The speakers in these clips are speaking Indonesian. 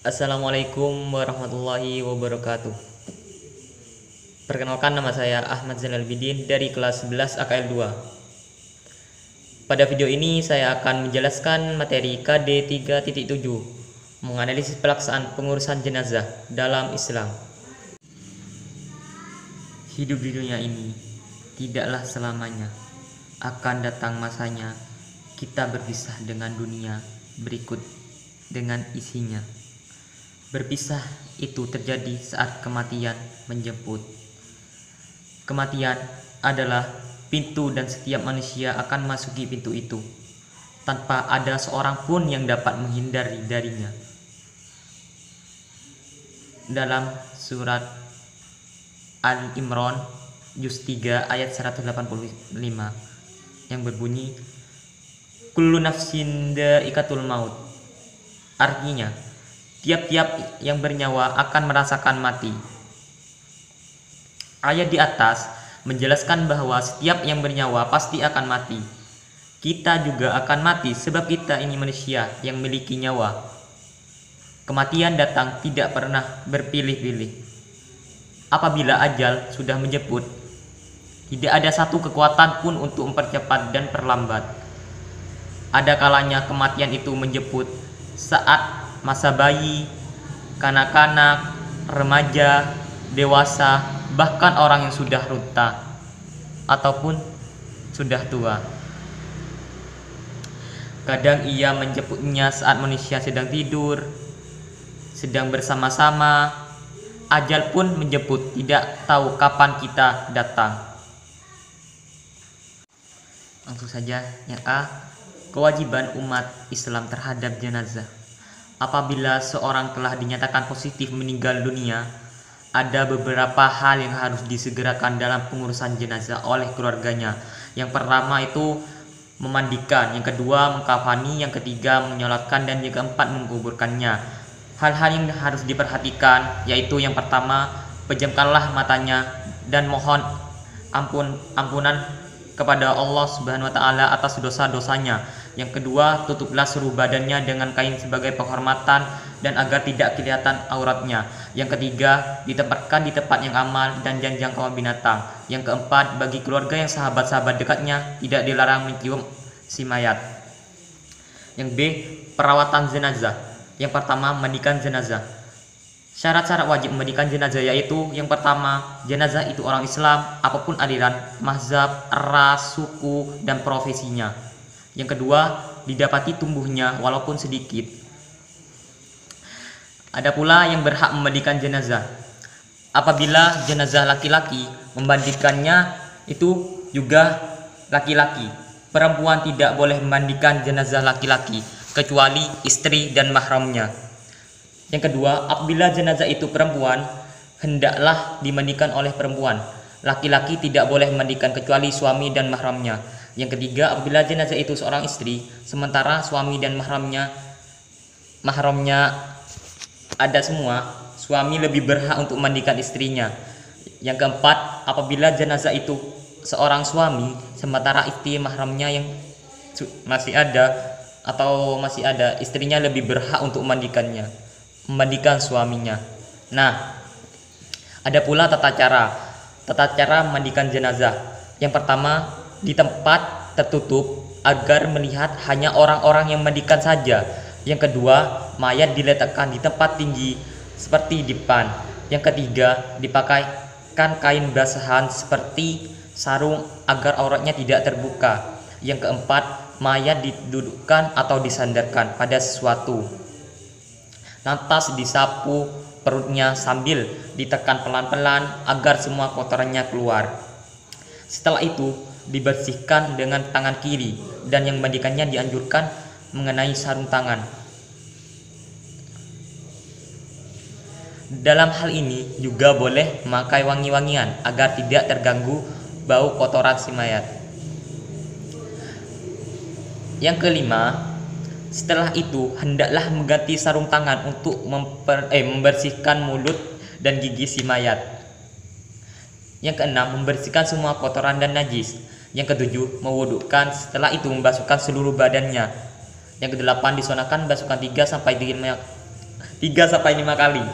Assalamualaikum warahmatullahi wabarakatuh. Perkenalkan, nama saya Ahmad Zainal Bidin dari kelas 11 AKL 2. Pada video ini saya akan menjelaskan materi KD 3.7, menganalisis pelaksanaan pengurusan jenazah dalam Islam. Hidup di dunia ini tidaklah selamanya. Akan datang masanya kita berpisah dengan dunia berikut dengan isinya. Berpisah itu terjadi saat kematian menjemput. Kematian adalah pintu dan setiap manusia akan masuki pintu itu tanpa ada seorang pun yang dapat menghindari darinya. Dalam surat Al-Imran juz 3 ayat 185 yang berbunyi kullu nafsin dha'iqatul maut. Artinya, tiap-tiap yang bernyawa akan merasakan mati. Ayat di atas menjelaskan bahwa setiap yang bernyawa pasti akan mati. Kita juga akan mati sebab kita ini manusia yang memiliki nyawa. Kematian datang tidak pernah berpilih-pilih. Apabila ajal sudah menjemput, tidak ada satu kekuatan pun untuk mempercepat dan perlambat. Ada kalanya kematian itu menjemput saat masa bayi, kanak-kanak, remaja, dewasa, bahkan orang yang sudah renta ataupun sudah tua. Kadang ia menjemputnya saat manusia sedang tidur, sedang bersama-sama. Ajal pun menjemput, tidak tahu kapan kita datang. Langsung saja, yang A, kewajiban umat Islam terhadap jenazah. Apabila seorang telah dinyatakan positif meninggal dunia, ada beberapa hal yang harus disegerakan dalam pengurusan jenazah oleh keluarganya. Yang pertama itu memandikan, yang kedua mengkafani, yang ketiga menyolatkan, dan yang keempat menguburkannya. Hal-hal yang harus diperhatikan yaitu yang pertama, pejamkanlah matanya dan mohon ampunan kepada Allah Subhanahu wa taala atas dosa-dosanya. Yang kedua, tutuplah seluruh badannya dengan kain sebagai penghormatan dan agar tidak kelihatan auratnya. Yang ketiga, ditempatkan di tempat yang aman dan jangan jangkauan binatang. Yang keempat, bagi keluarga yang sahabat-sahabat dekatnya tidak dilarang mencium si mayat. Yang B, perawatan jenazah. Yang pertama, mandikan jenazah. Syarat-syarat wajib memandikan jenazah yaitu yang pertama, jenazah itu orang Islam, apapun aliran, mazhab, ras, suku, dan profesinya. Yang kedua, didapati tumbuhnya walaupun sedikit. Ada pula yang berhak memandikan jenazah. Apabila jenazah laki-laki, memandikannya itu juga laki-laki. Perempuan tidak boleh memandikan jenazah laki-laki kecuali istri dan mahramnya. Yang kedua, apabila jenazah itu perempuan, hendaklah dimandikan oleh perempuan. Laki-laki tidak boleh memandikan kecuali suami dan mahramnya. Yang ketiga, apabila jenazah itu seorang istri, sementara suami dan mahramnya ada semua, suami lebih berhak untuk memandikan istrinya. Yang keempat, apabila jenazah itu seorang suami, sementara istri mahramnya yang masih ada, istrinya lebih berhak untuk memandikan suaminya. Nah, ada pula tata cara memandikan jenazah. Yang pertama, di tempat tertutup agar melihat hanya orang-orang yang memandikan saja. Yang kedua, mayat diletakkan di tempat tinggi seperti dipan. Yang ketiga, dipakaikan kain basahan seperti sarung agar auratnya tidak terbuka. Yang keempat, mayat didudukkan atau disandarkan pada sesuatu. Lantas disapu perutnya sambil ditekan pelan-pelan agar semua kotorannya keluar. Setelah itu dibersihkan dengan tangan kiri dan yang memandikannya dianjurkan mengenai sarung tangan. Dalam hal ini juga boleh memakai wangi-wangian agar tidak terganggu bau kotoran si mayat. Yang kelima, setelah itu hendaklah mengganti sarung tangan untuk membersihkan mulut dan gigi si mayat. Yang keenam, membersihkan semua kotoran dan najis. Yang ketujuh, mewudukkan, setelah itu membasuhkan seluruh badannya. Yang kedelapan, disunahkan membasuhkan 3 sampai 3-5 kali.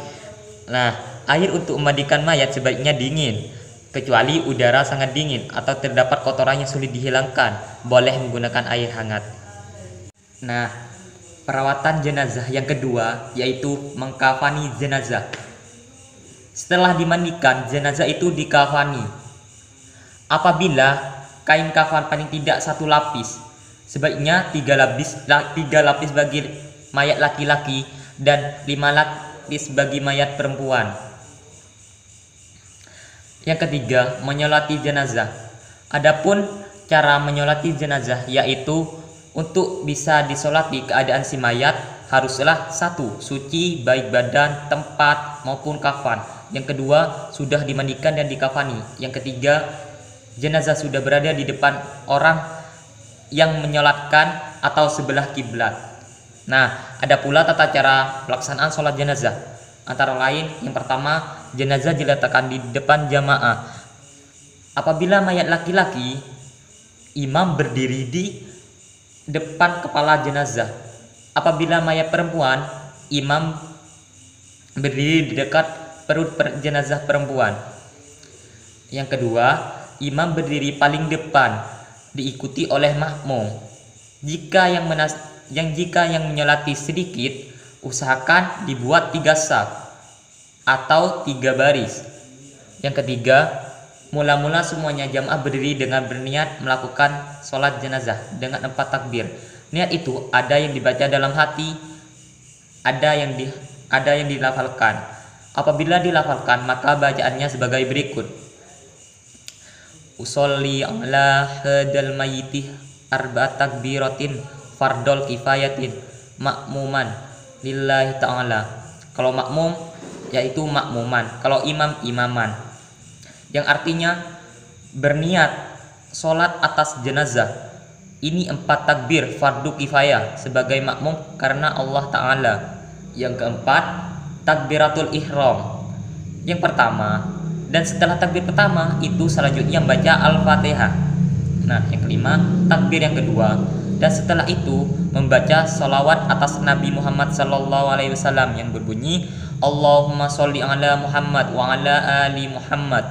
Nah, air untuk memandikan mayat sebaiknya dingin, kecuali udara sangat dingin atau terdapat kotoran yang sulit dihilangkan, boleh menggunakan air hangat. Nah, perawatan jenazah yang kedua yaitu mengkafani jenazah. Setelah dimandikan, jenazah itu dikafani. Apabila kain kafan paling tidak 1 lapis, sebaiknya 3 lapis bagi mayat laki-laki dan 5 lapis bagi mayat perempuan. Yang ketiga, menyolati jenazah. Adapun cara menyolati jenazah yaitu untuk bisa disolati keadaan si mayat haruslah 1. Suci baik badan, tempat maupun kafan. Yang kedua, sudah dimandikan dan dikafani. Yang ketiga, jenazah sudah berada di depan orang yang menyolatkan atau sebelah kiblat. Nah, ada pula tata cara pelaksanaan sholat jenazah. Antara lain, yang pertama, jenazah diletakkan di depan jamaah. Apabila mayat laki-laki, imam berdiri di depan kepala jenazah. Apabila mayat perempuan, imam berdiri di dekat perut jenazah perempuan. Yang kedua, imam berdiri paling depan, diikuti oleh makmum. Jika yang menyolati sedikit, usahakan dibuat 3 saf atau 3 baris. Yang ketiga, mula-mula semuanya jamaah berdiri dengan berniat melakukan sholat jenazah dengan 4 takbir. Niat itu ada yang dibaca dalam hati, ada yang dilafalkan. Apabila dilafalkan, maka bacaannya sebagai berikut: Usolli ala hadal mayyiti 4 takbiratin fardol kifayatin makmuman lillahi ta'ala. Kalau makmum yaitu makmuman, kalau imam imaman. Yang artinya berniat sholat atas jenazah. Ini 4 takbir fardu kifayah sebagai makmum karena Allah Ta'ala. Yang keempat, takbiratul ihram. Yang pertama, dan setelah takbir pertama itu selanjutnya membaca Al-Fatihah. Nah, yang kelima, takbir yang kedua, dan setelah itu membaca sholawat atas Nabi Muhammad SAW yang berbunyi Allahumma sholli ala Muhammad wa ala ali Muhammad.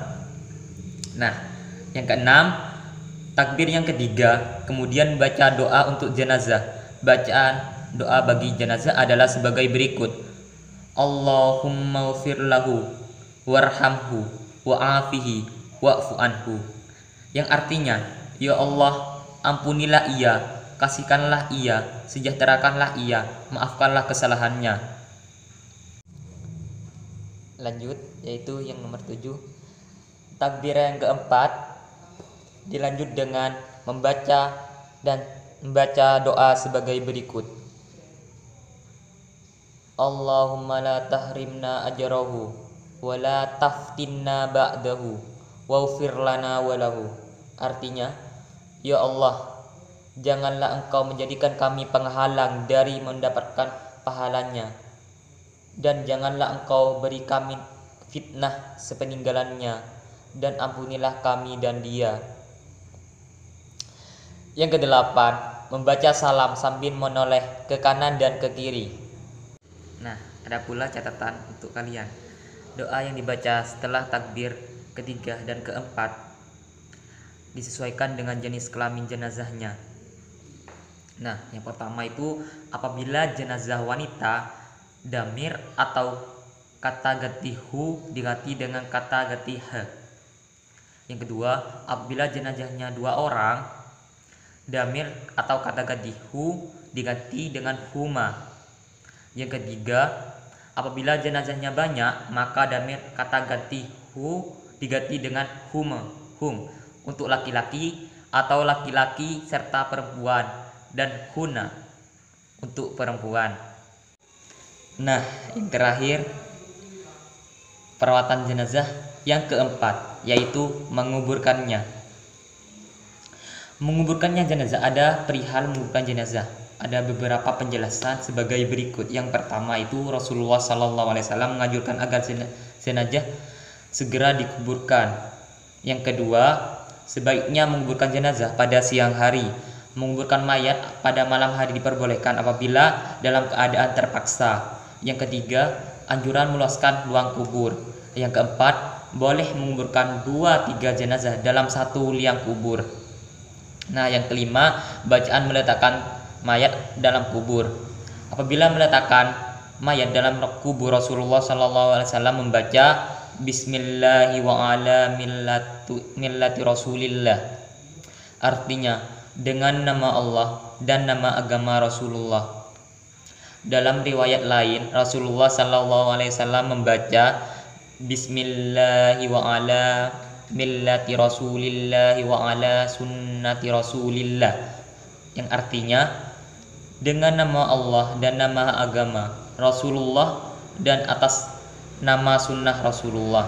Nah, yang keenam, takbir yang ketiga, kemudian baca doa untuk jenazah. Bacaan doa bagi jenazah adalah sebagai berikut: Allahumma ghfir lahu warhamhu wa'afihi wa'fu anhu. Yang artinya, ya Allah, ampunilah ia, kasihkanlah ia, sejahterakanlah ia, maafkanlah kesalahannya. Lanjut, yaitu yang nomor 7. Takbir yang keempat dilanjut dengan membaca doa sebagai berikut: Allahumma la tahrimna ajrahu wa la taftinna ba'dahu waghfir lana wa lahu. Artinya, ya Allah, janganlah engkau menjadikan kami penghalang dari mendapatkan pahalanya, dan janganlah engkau beri kami fitnah sepeninggalannya, dan ampunilah kami dan dia. Yang kedelapan, membaca salam sambil menoleh ke kanan dan ke kiri. Nah, ada pula catatan untuk kalian. Doa yang dibaca setelah takbir ketiga dan keempat disesuaikan dengan jenis kelamin jenazahnya. Nah, yang pertama itu apabila jenazah wanita, damir atau kata ganti hu diganti dengan kata ganti he. Yang kedua, apabila jenazahnya 2 orang, damir atau kata ganti hu diganti dengan huma. Yang ketiga, apabila jenazahnya banyak, maka damir kata ganti hu diganti dengan hum untuk laki-laki atau laki-laki serta perempuan, dan huna untuk perempuan. Nah, yang terakhir, perawatan jenazah yang keempat yaitu menguburkannya. Menguburkannya jenazah, ada perihal menguburkan jenazah. Ada beberapa penjelasan sebagai berikut. Yang pertama itu Rasulullah SAW menganjurkan agar jenazah segera dikuburkan. Yang kedua, sebaiknya menguburkan jenazah pada siang hari. Menguburkan mayat pada malam hari diperbolehkan apabila dalam keadaan terpaksa. Yang ketiga, anjuran meluaskan ruang kubur. Yang keempat, boleh menguburkan 2-3 jenazah dalam satu liang kubur. Nah, yang kelima, bacaan meletakkan mayat dalam kubur. Apabila meletakkan mayat dalam kubur, Rasulullah SAW membaca Bismillahi wa ala millati Rasulillah. Artinya, dengan nama Allah dan nama agama Rasulullah. Dalam riwayat lain, Rasulullah SAW membaca Bismillahi wa ala millati Rasulillah wa ala sunnati Rasulillah, yang artinya dengan nama Allah dan nama agama Rasulullah dan atas nama sunnah Rasulullah.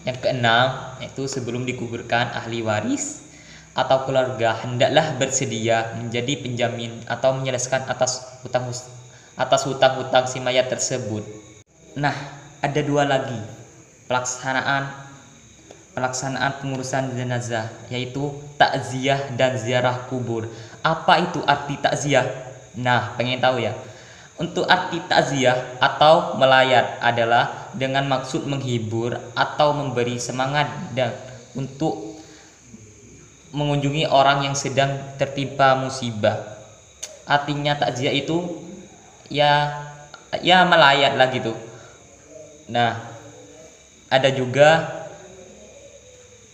Yang keenam, yaitu sebelum dikuburkan, ahli waris atau keluarga hendaklah bersedia menjadi penjamin atau menyelesaikan atas hutang-hutang si mayat tersebut. Nah, ada dua lagi pelaksanaan pengurusan jenazah, yaitu takziah dan ziarah kubur. Apa itu arti takziah? Nah, pengen tahu ya? Untuk arti takziah atau melayat adalah dengan maksud menghibur atau memberi semangat dan untuk mengunjungi orang yang sedang tertimpa musibah. Artinya takziah itu ya melayat lah gitu. Nah, ada juga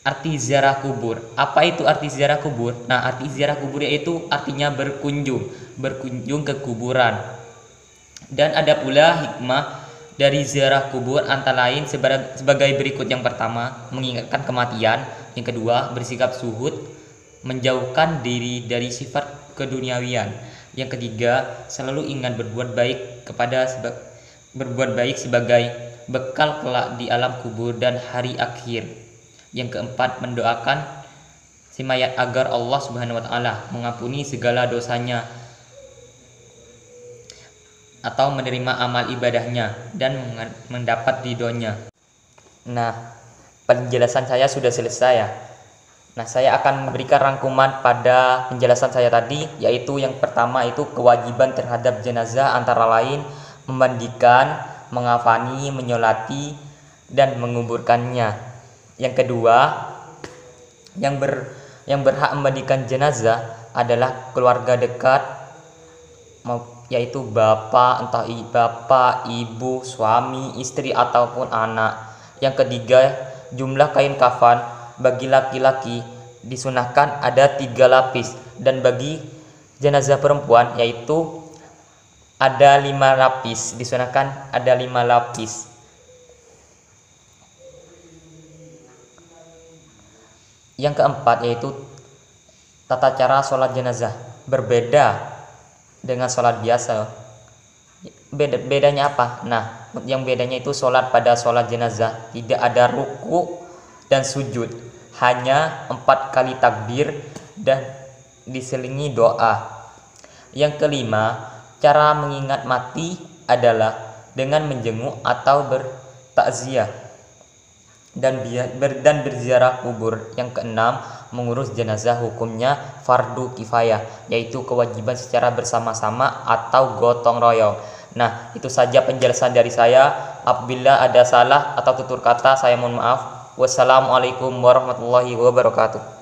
arti ziarah kubur. Apa itu arti ziarah kubur? Nah, arti ziarah kubur yaitu artinya berkunjung ke kuburan. Dan ada pula hikmah dari ziarah kubur, antara lain sebagai berikut. Yang pertama, mengingatkan kematian. Yang kedua, bersikap zuhud, menjauhkan diri dari sifat keduniawian. Yang ketiga, selalu ingat berbuat baik sebagai bekal kelak di alam kubur dan hari akhir. Yang keempat, mendoakan si mayat agar Allah Subhanahu wa taala mengampuni segala dosanya atau menerima amal ibadahnya dan mendapat ridhonya. Nah, penjelasan saya sudah selesai ya. Nah, saya akan memberikan rangkuman pada penjelasan saya tadi, yaitu yang pertama itu kewajiban terhadap jenazah antara lain memandikan, mengafani, menyolati, dan menguburkannya. Yang kedua, yang berhak memandikan jenazah adalah keluarga dekat, yaitu bapak, ibu, suami, istri, ataupun anak. Yang ketiga, jumlah kain kafan bagi laki-laki disunahkan ada 3 lapis, dan bagi jenazah perempuan yaitu ada 5 lapis, disunahkan ada 5 lapis. Yang keempat yaitu tata cara sholat jenazah berbeda dengan sholat biasa. Bedanya apa? Nah, yang bedanya itu sholat pada sholat jenazah tidak ada ruku dan sujud, hanya 4 kali takbir dan diselingi doa. Yang kelima, cara mengingat mati adalah dengan menjenguk atau bertakziah dan berziarah kubur. Yang keenam, mengurus jenazah hukumnya fardu kifayah, yaitu kewajiban secara bersama-sama atau gotong royong. Nah, itu saja penjelasan dari saya. Apabila ada salah atau tutur kata, saya mohon maaf. Wassalamualaikum warahmatullahi wabarakatuh.